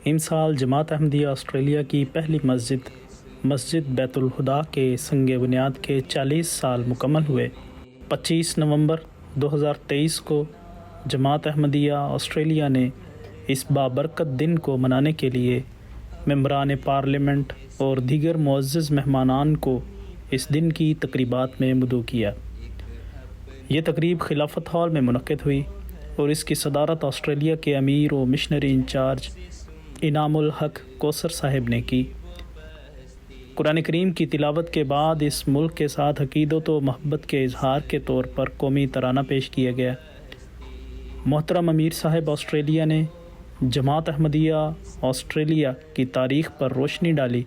امسال جماعت احمدیہ آسٹریلیا کی پہلی مسجد بیت الہدا کے سنگ بنیاد کے 40 سال مکمل ہوئے۔ 25 نومبر 2023 کو جماعت احمدیہ آسٹریلیا نے اس بابرکت دن کو منانے کے لیے ممبران پارلیمنٹ اور دیگر معزز مہمانان کو اس دن کی تقریبات میں مدعو کیا۔ یہ تقریب خلافت ہال میں منعقد ہوئی اور اس کی صدارت آسٹریلیا کے امیر و مشنری انچارج انعام الحق کوثر صاحب نے کی۔ قرآن کریم کی تلاوت کے بعد اس ملک کے ساتھ عقیدت و محبت کے اظہار کے طور پر قومی ترانہ پیش کیا گیا۔ محترم امیر صاحب آسٹریلیا نے جماعت احمدیہ آسٹریلیا کی تاریخ پر روشنی ڈالی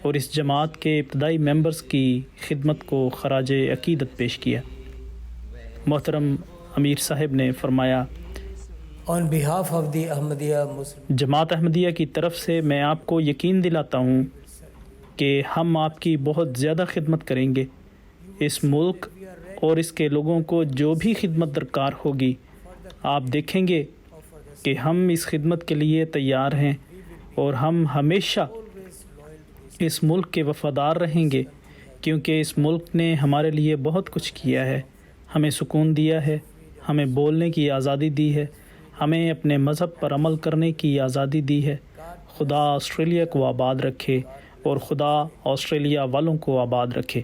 اور اس جماعت کے ابتدائی ممبرز کی خدمت کو خراج عقیدت پیش کیا۔ محترم امیر صاحب نے فرمایا، On behalf of the Ahmadiyya Muslim جماعت احمدیہ کی طرف سے میں آپ کو یقین دلاتا ہوں کہ ہم آپ کی بہت زیادہ خدمت کریں گے۔ اس ملک اور اس کے لوگوں کو جو بھی خدمت درکار ہوگی، آپ دیکھیں گے کہ ہم اس خدمت کے لیے تیار ہیں اور ہم ہمیشہ اس ملک کے وفادار رہیں گے، کیونکہ اس ملک نے ہمارے لیے بہت کچھ کیا ہے، ہمیں سکون دیا ہے، ہمیں بولنے کی آزادی دی ہے، ہمیں اپنے مذہب پر عمل کرنے کی آزادی دی ہے۔ خدا آسٹریلیا کو آباد رکھے اور خدا آسٹریلیا والوں کو آباد رکھے۔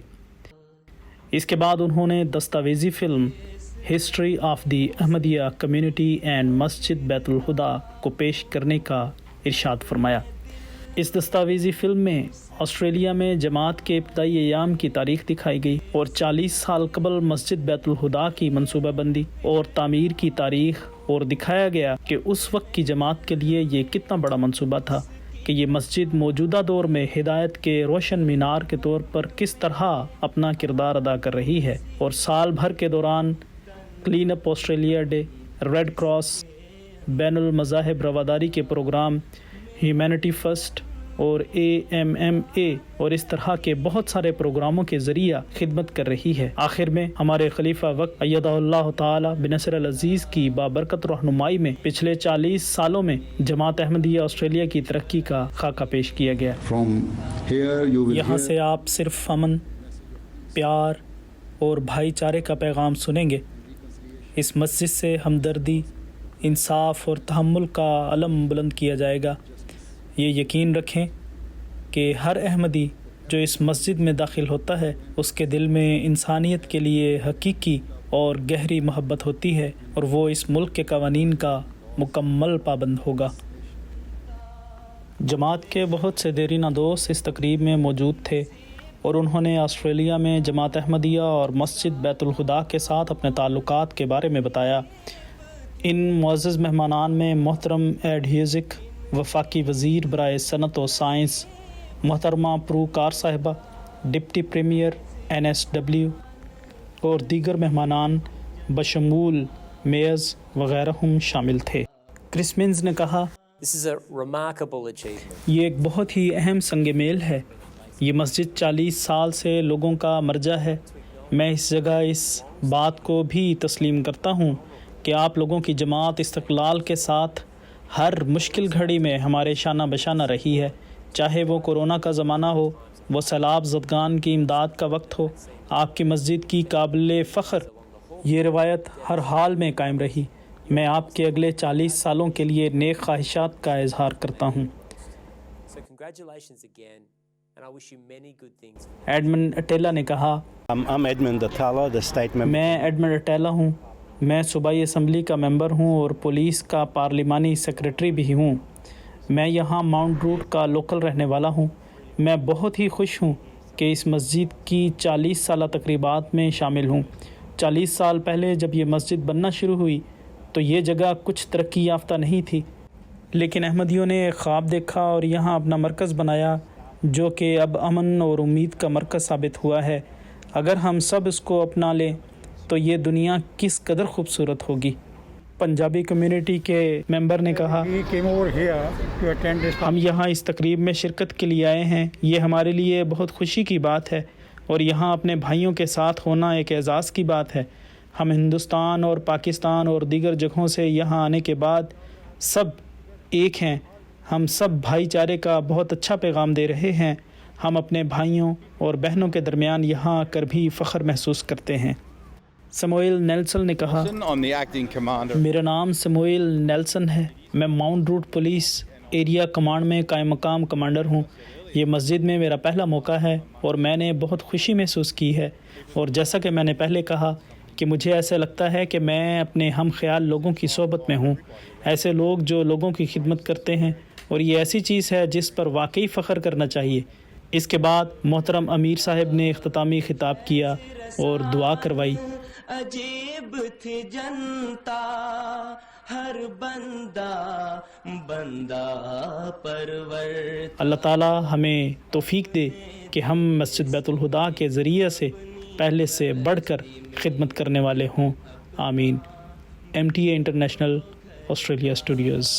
اس کے بعد انہوں نے دستاویزی film history of the Ahmadiyya community and مسجد بیت الہدا کو پیش کرنے کا ارشاد فرمایا۔ اس دستاویزی فلم میں آسٹریلیا میں جماعت کے ابتدائی ایام کی تاریخ دکھائی گئی اور 40 سال قبل مسجد بیت الہدا کی منصوبہ بندی اور تعمیر کی تاریخ، اور دکھایا گیا کہ اس وقت کی جماعت کے لیے یہ کتنا بڑا منصوبہ تھا کہ یہ مسجد موجودہ دور میں ہدایت کے روشن مینار کے طور پر کس طرح اپنا کردار ادا کر رہی ہے، اور سال بھر کے دوران clean up Australia day, Red Cross, بین المذاہب رواداری کے پروگرام، ہیومینٹی فرسٹ اور AMMA اور اس طرح کے بہت سارے پروگراموں کے ذریعہ خدمت کر رہی ہے۔ آخر میں ہمارے خلیفہ وقت ایدہ اللہ تعالی بنصر العزیز کی بابرکت رہنمائی میں پچھلے 40 سالوں میں جماعت احمدیہ آسٹریلیا کی ترقی کا خاکہ پیش کیا گیا۔ یہاں سے آپ صرف امن، پیار اور بھائی چارے کا پیغام سنیں گے۔ اس مسجد سے ہمدردی، انصاف اور تحمل کا علم بلند کیا جائے گا۔ یہ یقین رکھیں کہ ہر احمدی جو اس مسجد میں داخل ہوتا ہے، اس کے دل میں انسانیت کے لیے حقیقی اور گہری محبت ہوتی ہے اور وہ اس ملک کے قوانین کا مکمل پابند ہوگا۔ جماعت کے بہت سے دیرینہ دوست اس تقریب میں موجود تھے اور انہوں نے آسٹریلیا میں جماعت احمدیہ اور مسجد بیت الہدا کے ساتھ اپنے تعلقات کے بارے میں بتایا۔ ان معزز مہمانان میں محترم ایڈ ہیوزک، وفاقی وزیر برائے صنعت و سائنس، محترمہ پرو کار صاحبہ، ڈپٹی پریمیئر NSW اور دیگر مہمانان بشمول میئرز وغیرہ ہم شامل تھے۔ کرس مینز نے کہا، This is a remarkable achievement. یہ ایک بہت ہی اہم سنگ میل ہے۔ یہ مسجد 40 سال سے لوگوں کا مرجع ہے۔ میں اس جگہ اس بات کو بھی تسلیم کرتا ہوں کہ آپ لوگوں کی جماعت استقلال کے ساتھ ہر مشکل گھڑی میں ہمارے شانہ بشانہ رہی ہے، چاہے وہ کورونا کا زمانہ ہو، وہ سیلاب زدگان کی امداد کا وقت ہو۔ آپ کی مسجد کی قابل فخر یہ روایت ہر حال میں قائم رہی۔ میں آپ کے اگلے 40 سالوں کے لیے نیک خواہشات کا اظہار کرتا ہوں۔ So congratulations again, and I wish you many good things. Edmund Atala نے کہا، I'm Edmund Atala, the state member. میں ایڈمنڈ اٹیلا ہوں، میں صوبائی اسمبلی کا ممبر ہوں اور پولیس کا پارلیمانی سیکریٹری بھی ہوں۔ میں یہاں ماؤنٹ روٹ کا لوکل رہنے والا ہوں۔ میں بہت ہی خوش ہوں کہ اس مسجد کی 40 سالہ تقریبات میں شامل ہوں۔ 40 سال پہلے جب یہ مسجد بننا شروع ہوئی تو یہ جگہ کچھ ترقی یافتہ نہیں تھی، لیکن احمدیوں نے ایک خواب دیکھا اور یہاں اپنا مرکز بنایا، جو کہ اب امن اور امید کا مرکز ثابت ہوا ہے۔ اگر ہم سب اس کو اپنا لیں تو یہ دنیا کس قدر خوبصورت ہوگی۔ پنجابی کمیونٹی کے ممبر نے کہا، ہم یہاں اس تقریب میں شرکت کے لیے آئے ہیں۔ یہ ہمارے لیے بہت خوشی کی بات ہے اور یہاں اپنے بھائیوں کے ساتھ ہونا ایک اعزاز کی بات ہے۔ ہم ہندوستان اور پاکستان اور دیگر جگہوں سے یہاں آنے کے بعد سب ایک ہیں۔ ہم سب بھائی چارے کا بہت اچھا پیغام دے رہے ہیں. ہم اپنے بھائیوں اور بہنوں کے درمیان یہاں آ کر بھی فخر محسوس کرتے ہیں. سموئل نیلسن نے کہا, I'm the acting commander. میرا نام سموئل نیلسن ہے. میں Mount road police area command میں قائم مقام کمانڈر ہوں. یہ مسجد میں میرا پہلا موقع ہے اور میں نے بہت خوشی محسوس کی ہے. اور جیسا کہ میں نے پہلے کہا کہ مجھے ایسا لگتا ہے کہ میں اپنے ہم خیال لوگوں کی صحبت میں ہوں, ایسے لوگ جو لوگوں کی خدمت کرتے ہیں, اور یہ ایسی چیز ہے جس پر واقعی فخر کرنا چاہیے. اس کے بعد محترم امیر صاحب نے اختتامی خطاب کیا اور دعا کروائی. عجیب تھی جنتا ہر بندہ پرور. اللہ تعالی ہمیں توفیق دے کہ ہم مسجد بیت الہدا کے ذریعے سے پہلے سے بڑھ کر خدمت کرنے والے ہوں. آمین. MTA international Australia studios.